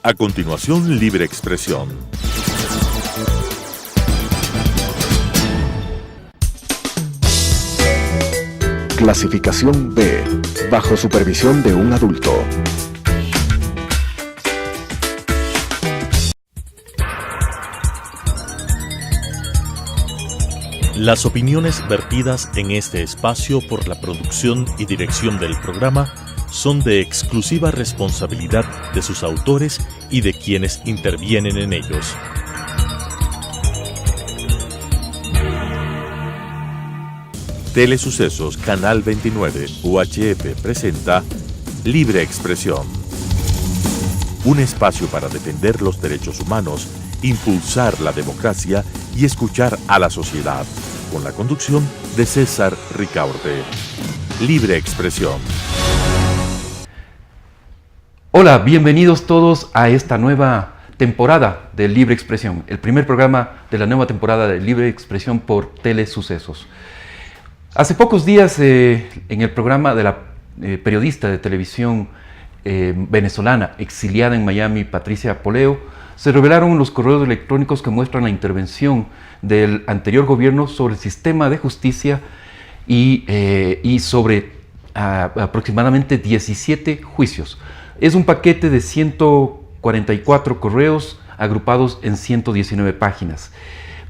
A continuación, Libre Expresión. Clasificación B, bajo supervisión de un adulto. Las opiniones vertidas en este espacio por la producción y dirección del programa son de exclusiva responsabilidad de sus autores y de quienes intervienen en ellos. Telesucesos Canal 29 UHF presenta Libre Expresión. Un espacio para defender los derechos humanos, impulsar la democracia y escuchar a la sociedad. Con la conducción de César Ricaurte. Libre Expresión. Hola, bienvenidos todos a esta nueva temporada de Libre Expresión, el primer programa de la nueva temporada de Libre Expresión por Telesucesos. Hace pocos días, en el programa de la periodista de televisión venezolana exiliada en Miami, Patricia Poleo, se revelaron los correos electrónicos que muestran la intervención del anterior gobierno sobre el sistema de justicia y sobre aproximadamente 17 juicios. Es un paquete de 144 correos agrupados en 119 páginas.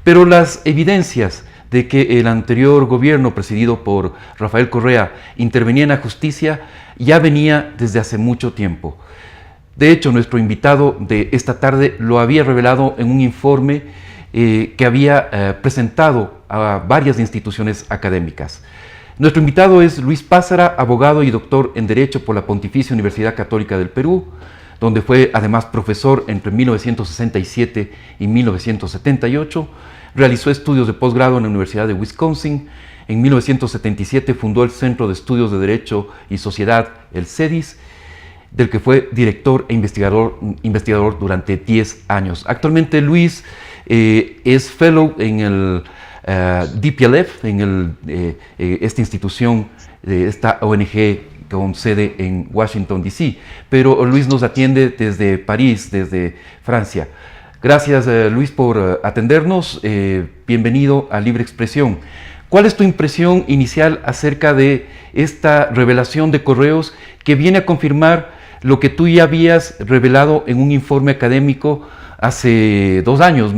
Pero las evidencias de que el anterior gobierno, presidido por Rafael Correa, intervenía en la justicia, ya venía desde hace mucho tiempo. De hecho, nuestro invitado de esta tarde lo había revelado en un informe que había presentado a varias instituciones académicas. Nuestro invitado es Luis Pázara, abogado y doctor en Derecho por la Pontificia Universidad Católica del Perú, donde fue además profesor entre 1967 y 1978. Realizó estudios de posgrado en la Universidad de Wisconsin. En 1977 fundó el Centro de Estudios de Derecho y Sociedad, el CEDIS, del que fue director e investigador durante 10 años. Actualmente Luis es fellow en el DPLF, en esta institución, esta ONG con sede en Washington, D.C. Pero Luis nos atiende desde París, desde Francia. Gracias, Luis, por atendernos. Bienvenido a Libre Expresión. ¿Cuál es tu impresión inicial acerca de esta revelación de correos que viene a confirmar lo que tú ya habías revelado en un informe académico hace 2 años,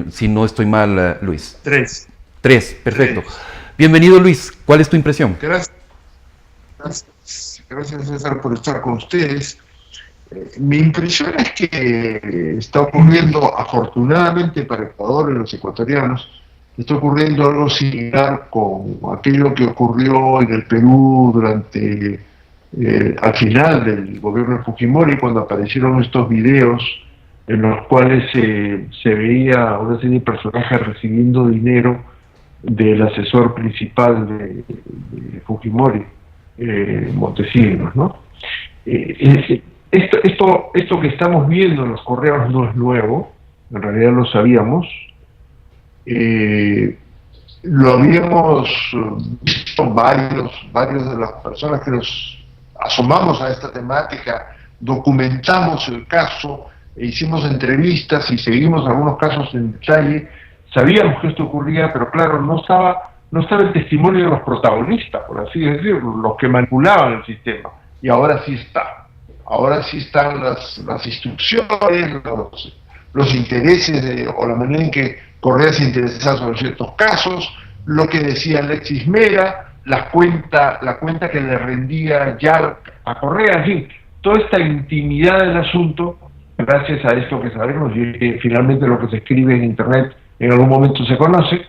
si no estoy mal, Luis? 3. 3, perfecto. 3. Bienvenido, Luis. ¿Cuál es tu impresión? Gracias, César, por estar con ustedes. Mi impresión es que está ocurriendo, afortunadamente para Ecuador y los ecuatorianos, está ocurriendo algo similar con aquello que ocurrió en el Perú durante al final del gobierno de Fujimori, cuando aparecieron estos videos en los cuales se veía una serie de personajes recibiendo dinero del asesor principal de Fujimori, Montesinos, ¿no? Esto que estamos viendo en los correos no es nuevo, en realidad lo sabíamos. Lo habíamos visto varios de las personas que nos asomamos a esta temática, documentamos el caso, hicimos entrevistas y seguimos algunos casos en detalle. Sabíamos que esto ocurría, pero claro, no estaba el testimonio de los protagonistas, por así decirlo, los que manipulaban el sistema. Y ahora sí está. Ahora sí están las instrucciones, los intereses o la manera en que Correa se interesaba sobre ciertos casos, lo que decía Alexis Mera, la cuenta que le rendía ya a Correa, en fin, toda esta intimidad del asunto, gracias a esto que sabemos, y que finalmente lo que se escribe en Internet en algún momento se conoce,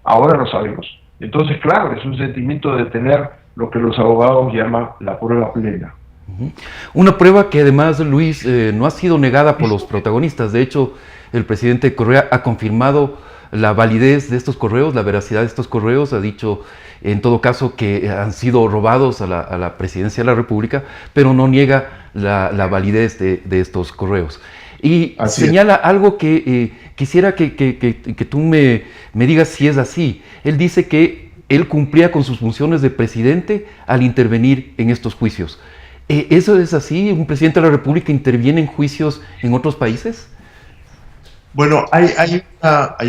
ahora lo sabemos. Entonces, claro, es un sentimiento de tener lo que los abogados llaman la prueba plena. Una prueba que además, Luis, no ha sido negada por los protagonistas. De hecho, el presidente Correa ha confirmado la validez de estos correos, la veracidad de estos correos, ha dicho en todo caso que han sido robados a la presidencia de la República, pero no niega la validez de estos correos. Y así señala algo que quisiera que tú me digas si es así. Él dice que él cumplía con sus funciones de presidente al intervenir en estos juicios. ¿Eso es así? ¿Un presidente de la República interviene en juicios en otros países? Bueno, hay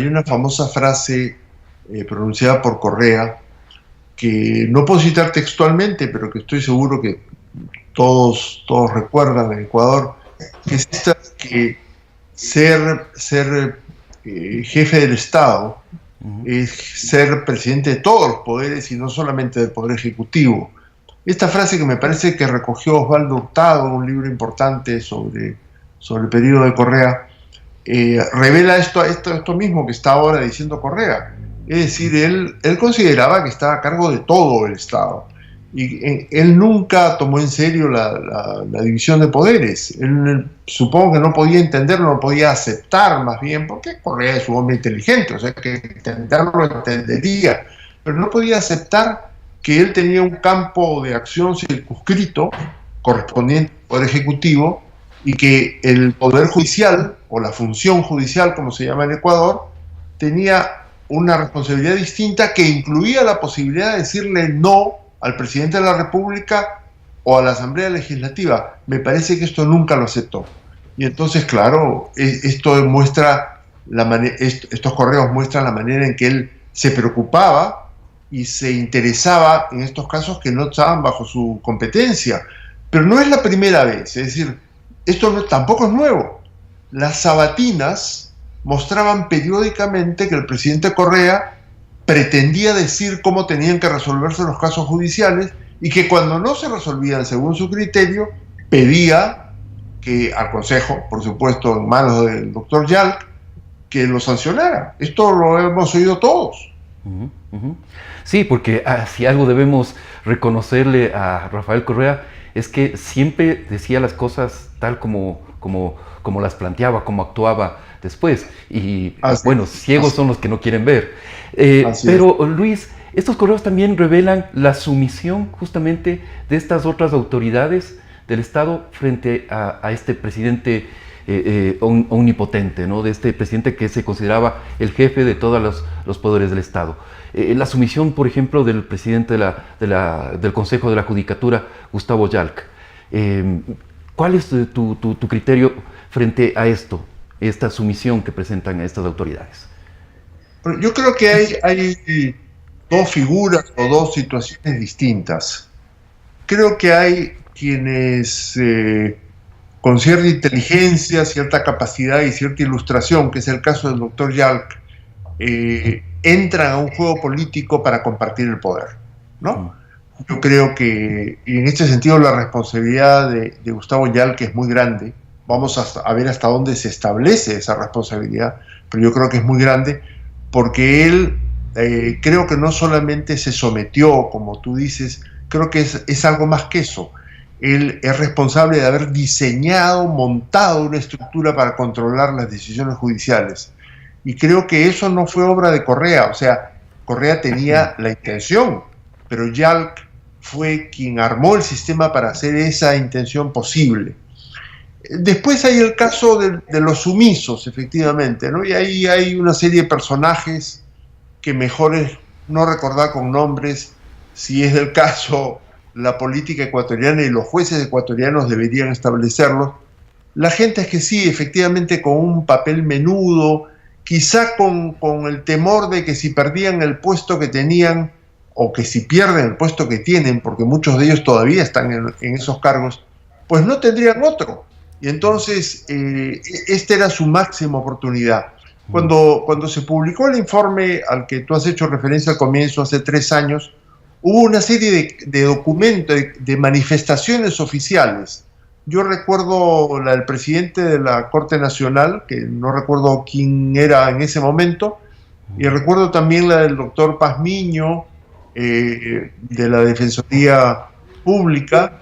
una famosa frase pronunciada por Correa, que no puedo citar textualmente, pero que estoy seguro que todos recuerdan en Ecuador, que es esta, que ser jefe del Estado es ser presidente de todos los poderes y no solamente del Poder Ejecutivo. Esta frase, que me parece que recogió Osvaldo Hurtado en un libro importante sobre el periodo de Correa, revela esto mismo que está ahora diciendo Correa. Es decir, él consideraba que estaba a cargo de todo el Estado, y él nunca tomó en serio la división de poderes. Él, supongo que no podía entenderlo, no podía aceptar, más bien, porque Correa es un hombre inteligente, o sea que entenderlo entendería, pero no podía aceptar que él tenía un campo de acción circunscrito correspondiente al Poder Ejecutivo, y que el Poder Judicial, o la función judicial, como se llama en Ecuador, tenía una responsabilidad distinta, que incluía la posibilidad de decirle no al presidente de la República o a la Asamblea Legislativa. Me parece que esto nunca lo aceptó. Y entonces, claro, esto muestra estos correos muestran la manera en que él se preocupaba y se interesaba en estos casos que no estaban bajo su competencia. Pero no es la primera vez, es decir, esto tampoco es nuevo. Las sabatinas mostraban periódicamente que el presidente Correa pretendía decir cómo tenían que resolverse los casos judiciales, y que cuando no se resolvían según su criterio, pedía que al Consejo, por supuesto en manos del doctor Yalc, que lo sancionara. Esto lo hemos oído todos. Sí, porque si algo debemos reconocerle a Rafael Correa es que siempre decía las cosas tal como las planteaba, como actuaba después. Y bueno, ciegos son los que no quieren ver. Pero Luis, estos correos también revelan la sumisión justamente de estas otras autoridades del Estado frente a este presidente omnipotente, ¿no? De este presidente que se consideraba el jefe de todos los poderes del Estado. La sumisión, por ejemplo, del presidente del Consejo de la Judicatura, Gustavo Yalc. ¿Cuál es tu criterio frente a esta sumisión que presentan a estas autoridades? Yo creo que hay dos figuras o dos situaciones distintas. Creo que hay quienes con cierta inteligencia, cierta capacidad y cierta ilustración, que es el caso del doctor Yalc, entran a un juego político para compartir el poder, ¿no? Yo creo que, y en este sentido, la responsabilidad de Gustavo Yalc es muy grande. Vamos a ver hasta dónde se establece esa responsabilidad, pero yo creo que es muy grande, porque él creo que no solamente se sometió, como tú dices, creo que es algo más que eso. Él es responsable de haber diseñado, montado una estructura para controlar las decisiones judiciales. Y creo que eso no fue obra de Correa. O sea, Correa tenía la intención, pero Yalc fue quien armó el sistema para hacer esa intención posible. Después hay el caso de los sumisos, efectivamente, ¿no? Y ahí hay una serie de personajes que mejor es no recordar con nombres. Si es del caso, la política ecuatoriana y los jueces ecuatorianos deberían establecerlos. La gente es que sí, efectivamente, con un papel menudo, quizá con el temor de que si perdían el puesto que tenían, o que si pierden el puesto que tienen, porque muchos de ellos todavía están en esos cargos, pues no tendrían otro. Y entonces esta era su máxima oportunidad. Cuando se publicó el informe al que tú has hecho referencia al comienzo, hace 3 años, hubo una serie de documentos, de manifestaciones oficiales. Yo recuerdo la del presidente de la Corte Nacional, que no recuerdo quién era en ese momento, y recuerdo también la del doctor Pazmiño, de la Defensoría Pública,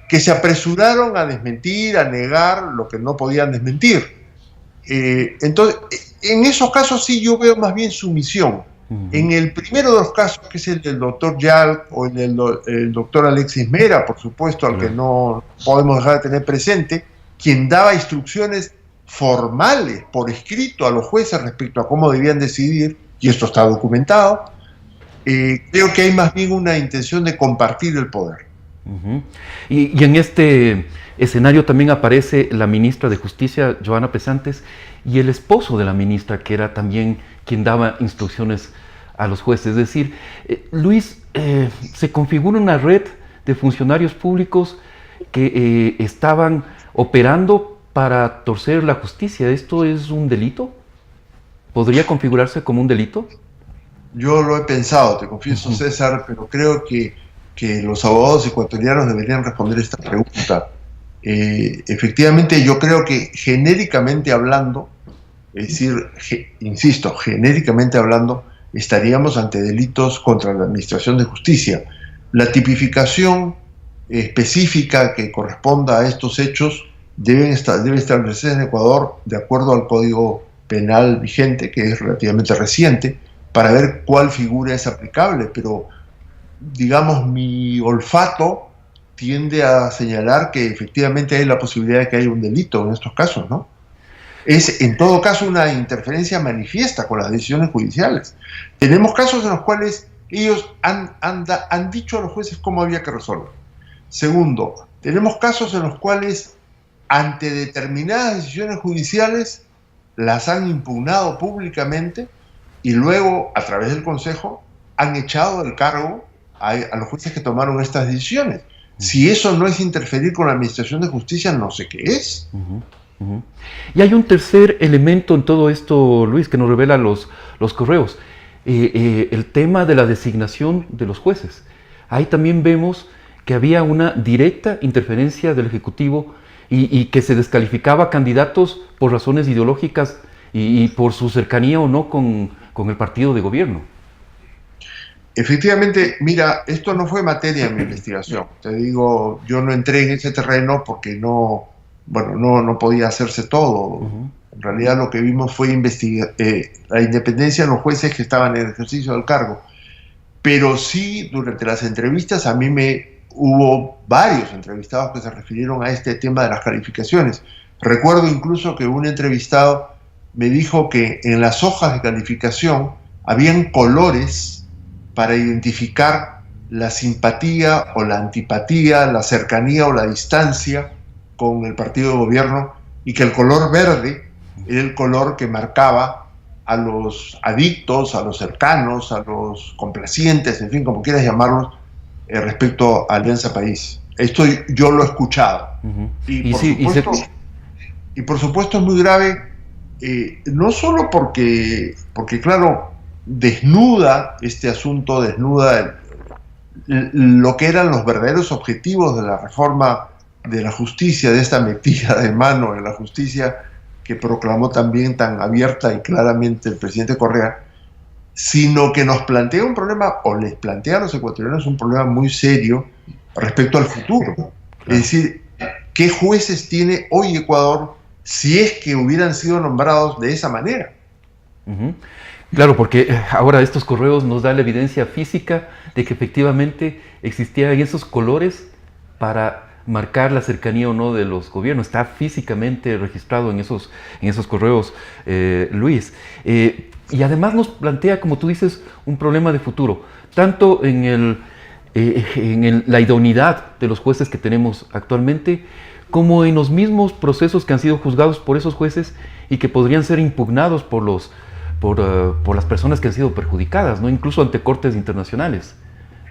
que se apresuraron a desmentir, a negar lo que no podían desmentir. Entonces, en esos casos sí yo veo más bien sumisión. En el primero de los casos, que es el del doctor Yalc o el doctor Alexis Mera, por supuesto, al que no podemos dejar de tener presente, quien daba instrucciones formales por escrito a los jueces respecto a cómo debían decidir, y esto está documentado, creo que hay más bien una intención de compartir el poder. Uh-huh. Y en este escenario también aparece la ministra de Justicia, Joana Pesantes, y el esposo de la ministra, que era también quien daba instrucciones a los jueces. Es decir, Luis, se configura una red de funcionarios públicos que estaban operando para torcer la justicia. ¿Esto es un delito? ¿Podría configurarse como un delito? Yo lo he pensado, te confieso, César, pero creo que los abogados ecuatorianos deberían responder esta pregunta. Efectivamente, yo creo que genéricamente hablando, es decir, insisto, genéricamente hablando, estaríamos ante delitos contra la administración de justicia. La tipificación específica que corresponda a estos hechos debe establecerse en Ecuador de acuerdo al Código Penal vigente, que es relativamente reciente, para ver cuál figura es aplicable, pero digamos mi olfato tiende a señalar que efectivamente hay la posibilidad de que haya un delito en estos casos, ¿no? Es en todo caso una interferencia manifiesta con las decisiones judiciales. Tenemos casos en los cuales ellos han dicho a los jueces cómo había que resolver. Segundo, tenemos casos en los cuales ante determinadas decisiones judiciales las han impugnado públicamente y luego, a través del Consejo, han echado del cargo a los jueces que tomaron estas decisiones. Si eso no es interferir con la administración de justicia, no sé qué es. Y hay un tercer elemento en todo esto, Luis, que nos revela los correos. El tema de la designación de los jueces. Ahí también vemos que había una directa interferencia del Ejecutivo y que se descalificaba a candidatos por razones ideológicas y por su cercanía o no con el partido de gobierno. Efectivamente, mira, esto no fue materia de mi investigación. Te digo, yo no entré en ese terreno porque no podía hacerse todo. En realidad lo que vimos fue la independencia de los jueces que estaban en el ejercicio del cargo. Pero sí, durante las entrevistas a mí hubo varios entrevistados que se refirieron a este tema de las calificaciones. Recuerdo incluso que un entrevistado me dijo que en las hojas de calificación habían colores para identificar la simpatía o la antipatía, la cercanía o la distancia con el partido de gobierno, y que el color verde era el color que marcaba a los adictos, a los cercanos, a los complacientes, en fin, como quieras llamarlos, respecto a Alianza País. Esto yo lo he escuchado. Y por supuesto es muy grave, no solo porque claro, desnuda este asunto, desnuda lo que eran los verdaderos objetivos de la reforma de la justicia, de esta metida de mano en la justicia que proclamó también tan abierta y claramente el presidente Correa, sino que nos plantea un problema, o les plantea a los ecuatorianos un problema muy serio respecto al futuro. Es decir, ¿qué jueces tiene hoy Ecuador si es que hubieran sido nombrados de esa manera? Claro, porque ahora estos correos nos dan la evidencia física de que efectivamente existían esos colores para marcar la cercanía o no de los gobiernos. Está físicamente registrado en esos correos, Luis. Y además nos plantea, como tú dices, un problema de futuro, tanto en la idoneidad de los jueces que tenemos actualmente, como en los mismos procesos que han sido juzgados por esos jueces y que podrían ser impugnados por las personas que han sido perjudicadas, ¿no? Incluso ante cortes internacionales.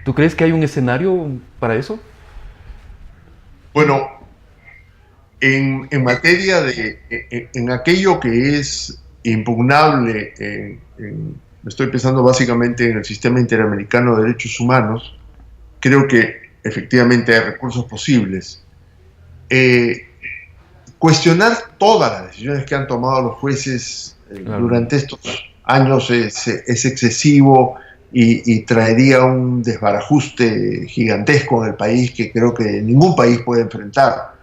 ¿Tú crees que hay un escenario para eso? Bueno, en materia en aquello que es impugnable, estoy pensando básicamente en el Sistema Interamericano de Derechos Humanos, creo que efectivamente hay recursos posibles. Cuestionar todas las decisiones que han tomado los jueces durante estos años es excesivo y traería un desbarajuste gigantesco en el país que creo que ningún país puede enfrentar.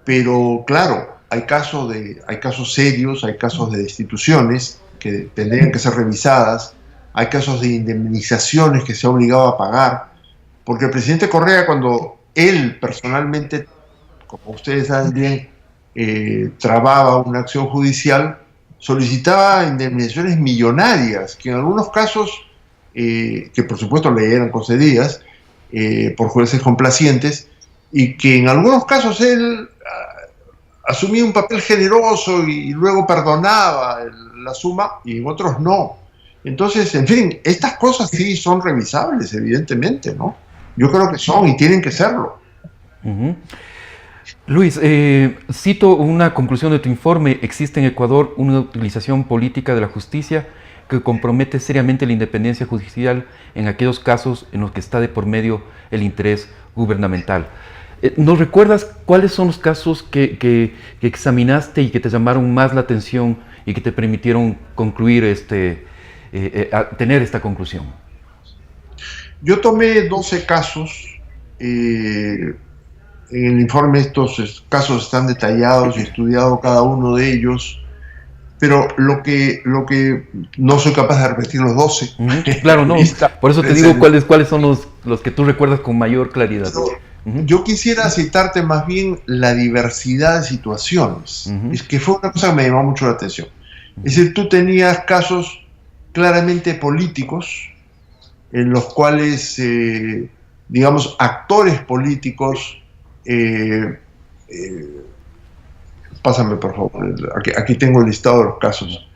Pero claro, hay casos serios, hay casos de destituciones que tendrían que ser revisadas, hay casos de indemnizaciones que se ha obligado a pagar, porque el presidente Correa, cuando él personalmente, como ustedes saben bien, trababa una acción judicial, solicitaba indemnizaciones millonarias, que en algunos casos, que por supuesto le eran concedidas, por jueces complacientes, y que en algunos casos él asumía un papel generoso y luego perdonaba la suma, y en otros no. Entonces, en fin, estas cosas sí son revisables, evidentemente, ¿no? Yo creo que son y tienen que serlo. Uh-huh. Luis, cito una conclusión de tu informe: existe en Ecuador una utilización política de la justicia que compromete seriamente la independencia judicial en aquellos casos en los que está de por medio el interés gubernamental. ¿Nos recuerdas cuáles son los casos que examinaste y que te llamaron más la atención y que te permitieron concluir tener esta conclusión? Yo tomé 12 casos. En el informe estos casos están detallados y estudiado cada uno de ellos, pero lo que no soy capaz de repetir los 12. Claro, no. Por eso te digo cuáles son los que tú recuerdas con mayor claridad. Yo quisiera citarte más bien la diversidad de situaciones. Es que fue una cosa que me llamó mucho la atención. Es decir, tú tenías casos claramente políticos, en los cuales, digamos, actores políticos, pásame por favor, aquí tengo el listado de los casos.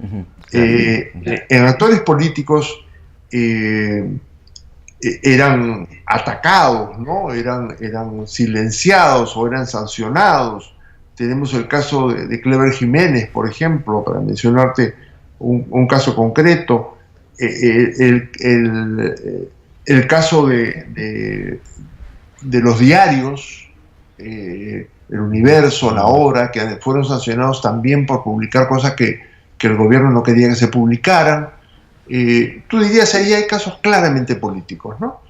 En actores políticos eran atacados, ¿no? Eran silenciados o eran sancionados. Tenemos el caso de Clever Jiménez, por ejemplo, para mencionarte un caso concreto. El caso de los diarios, El Universo, La Hora, que fueron sancionados también por publicar cosas que el gobierno no quería que se publicaran. Tú dirías, ahí hay casos claramente políticos, ¿no?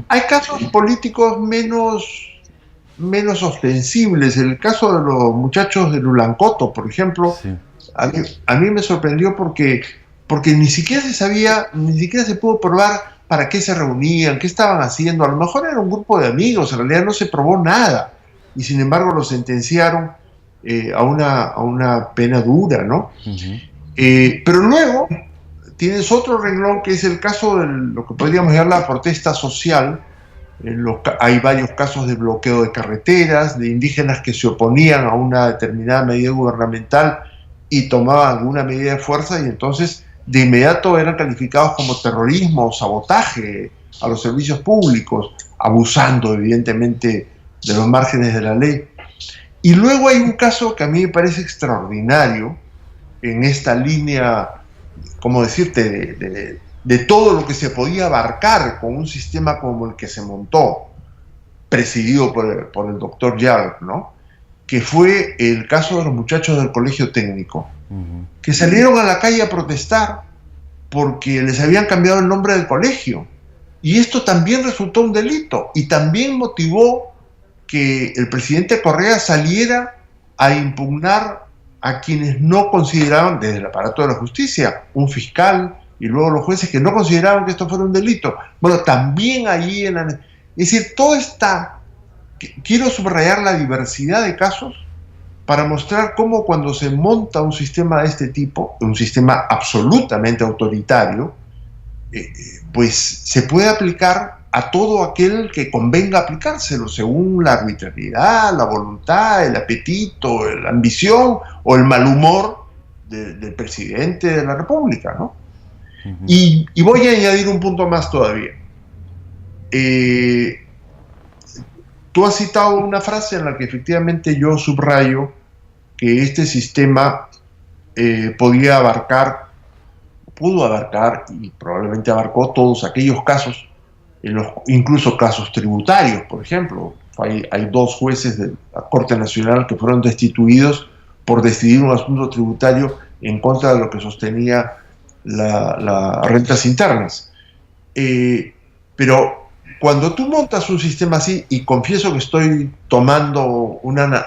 Hay casos políticos menos ostensibles. El caso de los muchachos de Lulancoto, por ejemplo, sí. A mí me sorprendió porque ni siquiera se sabía, ni siquiera se pudo probar para qué se reunían, qué estaban haciendo. A lo mejor era un grupo de amigos, en realidad no se probó nada, y sin embargo lo sentenciaron a una pena dura, ¿no? Pero luego tienes otro renglón, que es el caso de lo que podríamos llamar la protesta social. Hay varios casos de bloqueo de carreteras, de indígenas que se oponían a una determinada medida gubernamental y tomaban alguna medida de fuerza, y entonces de inmediato eran calificados como terrorismo o sabotaje a los servicios públicos, abusando evidentemente de los márgenes de la ley. Y luego hay un caso que a mí me parece extraordinario en esta línea, ¿cómo decirte?, de todo lo que se podía abarcar con un sistema como el que se montó, presidido por el doctor Yarg, ¿no? Que fue el caso de los muchachos del colegio técnico, que salieron a la calle a protestar porque les habían cambiado el nombre del colegio. Y esto también resultó un delito, y también motivó que el presidente Correa saliera a impugnar a quienes no consideraban, desde el aparato de la justicia, un fiscal y luego los jueces, que no consideraban que esto fuera un delito. Bueno, también ahí es decir, todo está. Quiero subrayar la diversidad de casos para mostrar cómo cuando se monta un sistema de este tipo, un sistema absolutamente autoritario, pues se puede aplicar a todo aquel que convenga aplicárselo, según la arbitrariedad, la voluntad, el apetito, la ambición o el mal humor del presidente de la República, ¿no? Y voy a añadir un punto más todavía. Tú has citado una frase en la que efectivamente yo subrayo que este sistema pudo abarcar y probablemente abarcó todos aquellos casos, incluso casos tributarios, por ejemplo. Hay 2 jueces de la Corte Nacional que fueron destituidos por decidir un asunto tributario en contra de lo que sostenía las rentas internas. Pero cuando tú montas un sistema así, y confieso que estoy haciendo una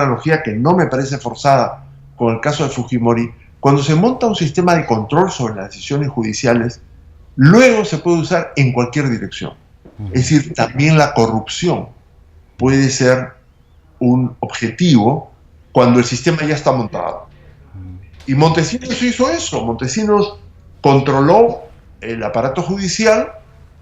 analogía que no me parece forzada con el caso de Fujimori, cuando se monta un sistema de control sobre las decisiones judiciales, luego se puede usar en cualquier dirección. Es decir, también la corrupción puede ser un objetivo cuando el sistema ya está montado. Y Montesinos hizo eso. Montesinos controló el aparato judicial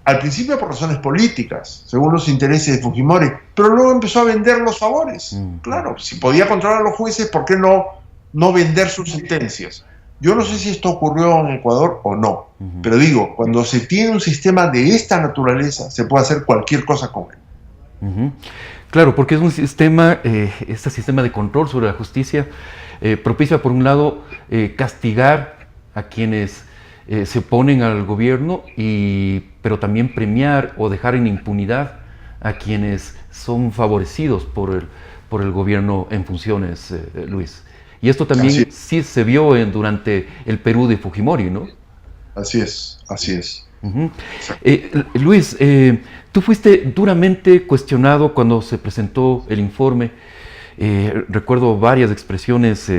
al principio por razones políticas, según los intereses de Fujimori, pero luego empezó a vender los favores. Claro, si podía controlar a los jueces, ¿por qué no vender sus sentencias? Yo no sé si esto ocurrió en Ecuador o no, pero digo, cuando se tiene un sistema de esta naturaleza, se puede hacer cualquier cosa con él. Claro, porque es un sistema, este sistema de control sobre la justicia, propicia por un lado castigar a quienes se oponen al gobierno, pero también premiar o dejar en impunidad a quienes son favorecidos por el gobierno en funciones, Luis. Y esto también sí se vio durante el Perú de Fujimori, ¿no? Así es, así es. Luis, tú fuiste duramente cuestionado cuando se presentó el informe. Recuerdo varias expresiones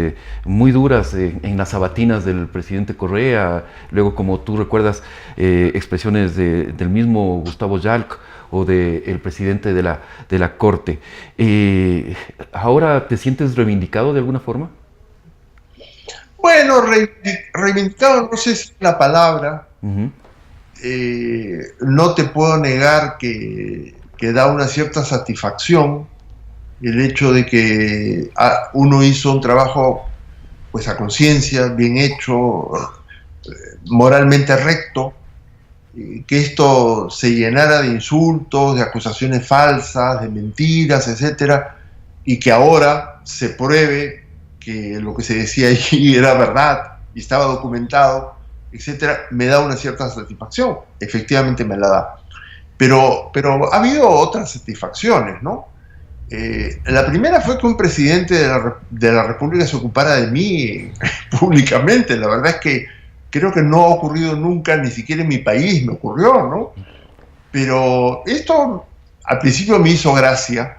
muy duras en las sabatinas del presidente Correa, luego, como tú recuerdas, expresiones del mismo Gustavo Yalc o del presidente de la Corte. ¿Ahora te sientes reivindicado de alguna forma? Bueno, reivindicado no sé si es la palabra. No te puedo negar que da una cierta satisfacción el hecho de que uno hizo un trabajo pues a conciencia, bien hecho, moralmente recto, que esto se llenara de insultos, de acusaciones falsas, de mentiras, etcétera, y que ahora se pruebe que lo que se decía allí era verdad y estaba documentado, etcétera, me da una cierta satisfacción. Efectivamente me la da. Pero ha habido otras satisfacciones, ¿no? La primera fue que un presidente de la República se ocupara de mí públicamente. La verdad es que creo que no ha ocurrido nunca, ni siquiera en mi país me ocurrió, ¿no? Pero esto al principio me hizo gracia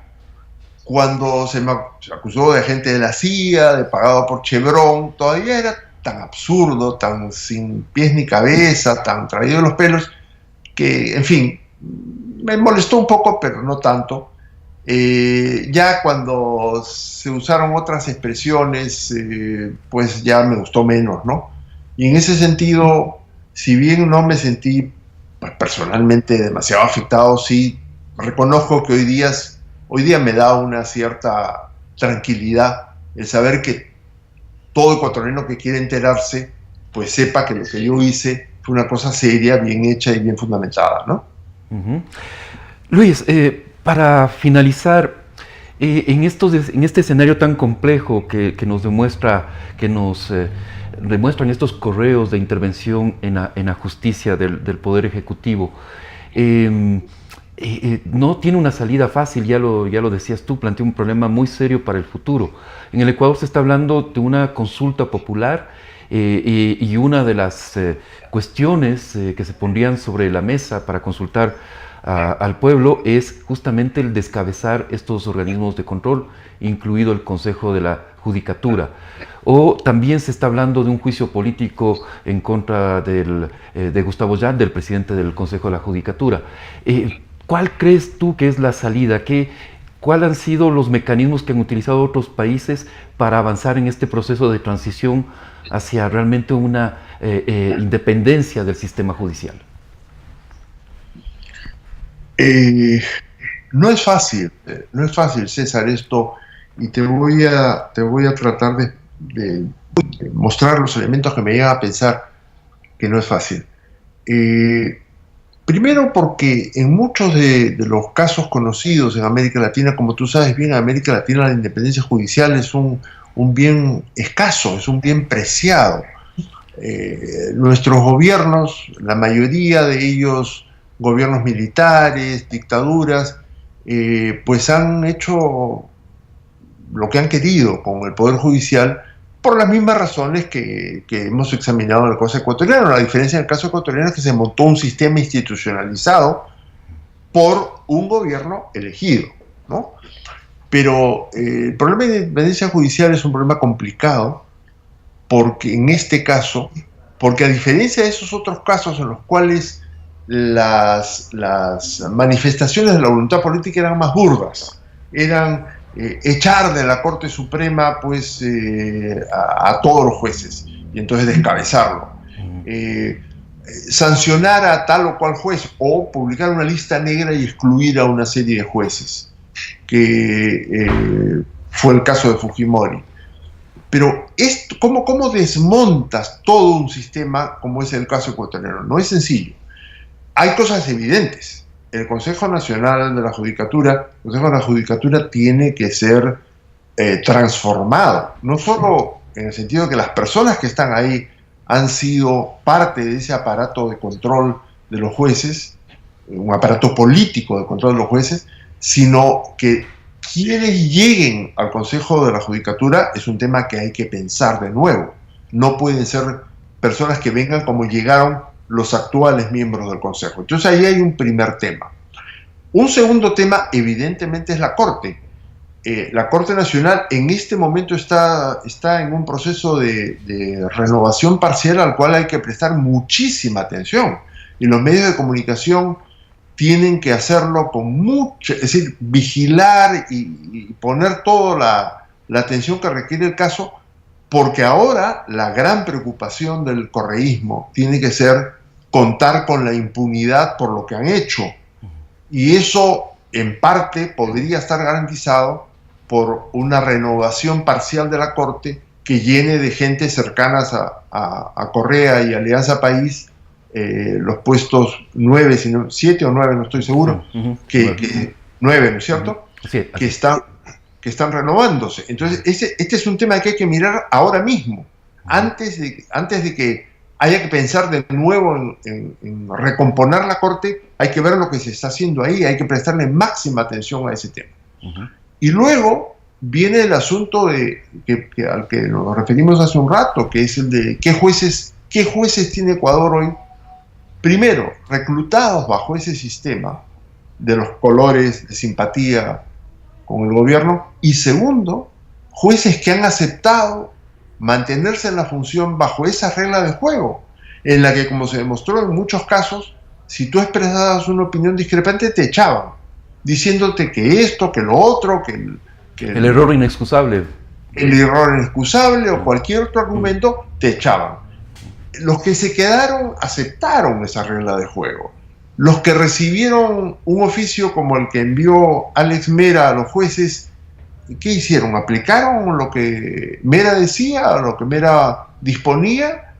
cuando se me acusó de agente de la CIA, de pagado por Chevron. Todavía era tan absurdo, tan sin pies ni cabeza, tan traído de los pelos, que, en fin, me molestó un poco, pero no tanto. Ya cuando se usaron otras expresiones, pues ya me gustó menos, ¿no? Y en ese sentido, si bien no me sentí pues, personalmente demasiado afectado, sí reconozco que hoy día me da una cierta tranquilidad el saber que todo ecuatoriano que quiere enterarse, pues sepa que lo que yo hice fue una cosa seria, bien hecha y bien fundamentada, ¿no? Luis, para finalizar, en este escenario tan complejo que nos demuestran estos correos de intervención en la justicia del Poder Ejecutivo, no tiene una salida fácil, ya lo decías tú, plantea un problema muy serio para el futuro. En el Ecuador se está hablando de una consulta popular y una de las cuestiones que se pondrían sobre la mesa para consultar al pueblo es justamente el descabezar estos organismos de control, incluido el Consejo de la Judicatura. O también se está hablando de un juicio político en contra de Gustavo Yalc, del presidente del Consejo de la Judicatura. ¿Cuál crees tú que es la salida? ¿Cuáles han sido los mecanismos que han utilizado otros países para avanzar en este proceso de transición hacia realmente una independencia del sistema judicial? No es fácil, César, esto, y te voy a tratar de mostrar los elementos que me llevan a pensar que no es fácil. Primero porque en muchos de los casos conocidos en América Latina, como tú sabes bien, en América Latina la independencia judicial es un bien escaso, es un bien preciado. Nuestros gobiernos, la mayoría de ellos gobiernos militares, dictaduras, pues han hecho lo que han querido con el Poder Judicial por las mismas razones que hemos examinado en el caso ecuatoriano. La diferencia en el caso ecuatoriano es que se montó un sistema institucionalizado por un gobierno elegido, ¿no? Pero el problema de independencia judicial es un problema complicado porque en este caso, porque a diferencia de esos otros casos en los cuales las manifestaciones de la voluntad política eran más burdas, eran echar de la Corte Suprema pues a todos los jueces y entonces descabezarlo. sancionar a tal o cual juez o publicar una lista negra y excluir a una serie de jueces, que fue el caso de Fujimori. Pero ¿cómo desmontas todo un sistema como es el caso ecuatoriano? No es sencillo. Hay cosas evidentes. El Consejo Nacional de la Judicatura, tiene que ser transformado, no solo en el sentido de que las personas que están ahí han sido parte de ese aparato de control de los jueces, un aparato político de control de los jueces, sino que quienes lleguen al Consejo de la Judicatura es un tema que hay que pensar de nuevo. No pueden ser personas que vengan como llegaron los actuales miembros del Consejo. Entonces ahí hay un primer tema. Un segundo tema, evidentemente, es la Corte. La Corte Nacional en este momento está en un proceso de renovación parcial al cual hay que prestar muchísima atención. Y los medios de comunicación tienen que hacerlo con mucho, es decir, vigilar y poner toda la atención que requiere el caso, porque ahora la gran preocupación del correísmo tiene que ser contar con la impunidad por lo que han hecho. Y eso, en parte, podría estar garantizado por una renovación parcial de la Corte que llene de gente cercanas a Correa y Alianza País los puestos 9, 7 o 9, no estoy seguro, 9, ¿no es cierto? Sí, que están renovándose. Entonces, este es un tema que hay que mirar ahora mismo, antes de que haya que pensar de nuevo en recomponer la Corte. Hay que ver lo que se está haciendo ahí, hay que prestarle máxima atención a ese tema. Y luego viene el asunto al que nos referimos hace un rato, que es el de qué jueces tiene Ecuador hoy. Primero, reclutados bajo ese sistema de los colores de simpatía con el gobierno, y segundo, jueces que han aceptado mantenerse en la función bajo esa regla de juego, en la que, como se demostró en muchos casos, si tú expresabas una opinión discrepante, te echaban, diciéndote que esto, que lo otro, que el error inexcusable. El error inexcusable o cualquier otro argumento, te echaban. Los que se quedaron aceptaron esa regla de juego. Los que recibieron un oficio como el que envió Alex Mera a los jueces, ¿qué hicieron? ¿Aplicaron lo que Mera decía, lo que Mera disponía?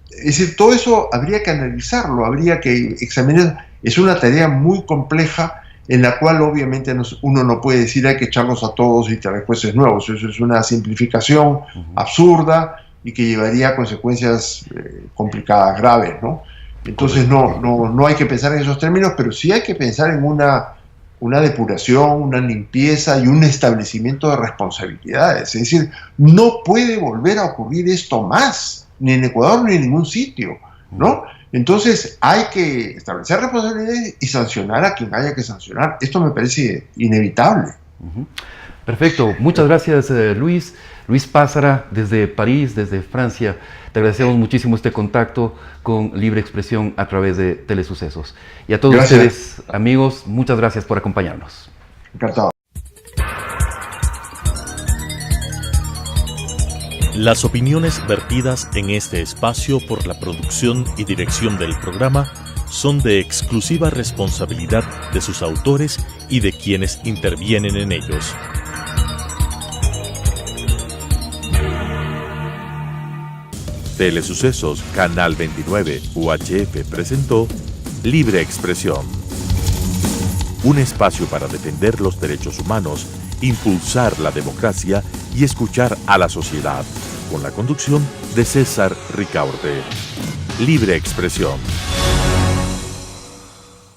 Es decir, todo eso habría que analizarlo, habría que examinar. Es una tarea muy compleja en la cual obviamente uno no puede decir hay que echarlos a todos y traer jueces nuevos. Eso es una simplificación absurda y que llevaría a consecuencias complicadas, graves, ¿no? Entonces no hay que pensar en esos términos, pero sí hay que pensar en una depuración, una limpieza y un establecimiento de responsabilidades. Es decir, no puede volver a ocurrir esto más, ni en Ecuador ni en ningún sitio, ¿no? Entonces hay que establecer responsabilidades y sancionar a quien haya que sancionar. Esto me parece inevitable. Perfecto. Muchas gracias, Luis. Luis Pázara, desde París, desde Francia. Te agradecemos muchísimo este contacto con Libre Expresión a través de Telesucesos. Y a todos ustedes, amigos, muchas gracias por acompañarnos. Encantado. Las opiniones vertidas en este espacio por la producción y dirección del programa son de exclusiva responsabilidad de sus autores y de quienes intervienen en ellos. Telesucesos, Canal 29, UHF presentó Libre Expresión. Un espacio para defender los derechos humanos, impulsar la democracia y escuchar a la sociedad, con la conducción de César Ricaurte. Libre Expresión.